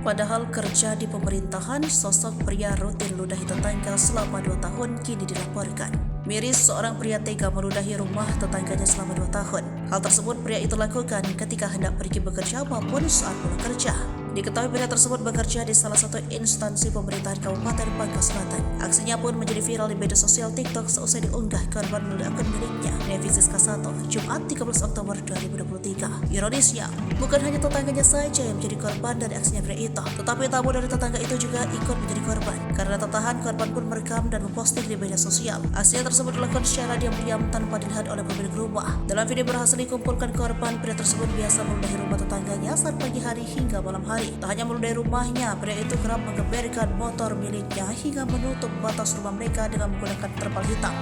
Padahal kerja di pemerintahan, sosok pria rutin ludahi tetangga selama 2 tahun kini dilaporkan. Miris, seorang pria tega meludahi rumah tetangganya selama 2 tahun. Hal tersebut pria itu lakukan ketika hendak pergi bekerja maupun saat pulang kerja. Diketahui pria tersebut bekerja di salah satu instansi pemerintahan Kabupaten Bangka Selatan. Aksinya pun menjadi viral di media sosial TikTok seusai diunggah korban melalui akun miliknya, Nevisis K1, Jumat 13 Oktober 2023. Ironisnya, bukan hanya tetangganya saja yang menjadi korban dari aksinya pria itu, tetapi tamu dari tetangga itu juga ikut menjadi korban. Karena tertahan, korban pun merekam dan memposting di media sosial. Aksinya tersebut dilakukan secara diam-diam tanpa dilihat oleh pemilik rumah. Dalam video berhasil dikumpulkan korban, pria tersebut biasa meludahi rumah tetangganya saat pagi hari hingga malam hari. Tak hanya meludahi rumahnya, pria itu kerap menggeberkan motor miliknya hingga menutup batas rumah mereka dengan menggunakan terpal hitam.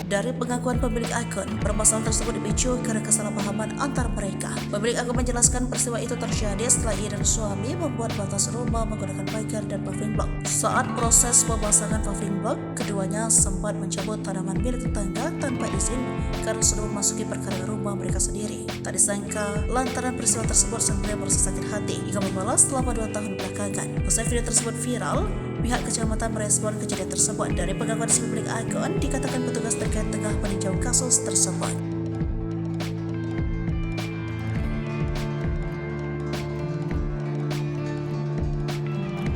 Dari pengakuan pemilik akun, permasalahan tersebut dipicu karena kesalahpahaman antar mereka. Pemilik akun menjelaskan peristiwa itu terjadi setelah ia dan suami membuat batas rumah menggunakan pagar dan paving block. Saat proses pemasangan paving block, keduanya sempat mencabut tanaman milik tetangga tanpa izin karena sudah memasuki perkarangan rumah mereka sendiri. Tak disangka, lantaran peristiwa tersebut sang pria merasa sakit hati hingga membalas selama 2 tahun belakangan. Usai video tersebut viral, pihak kecamatan merespon kejadian tersebut. Dari pengakuan pemilik akun, dikatakan petugas terkait tengah meninjau kasus tersebut.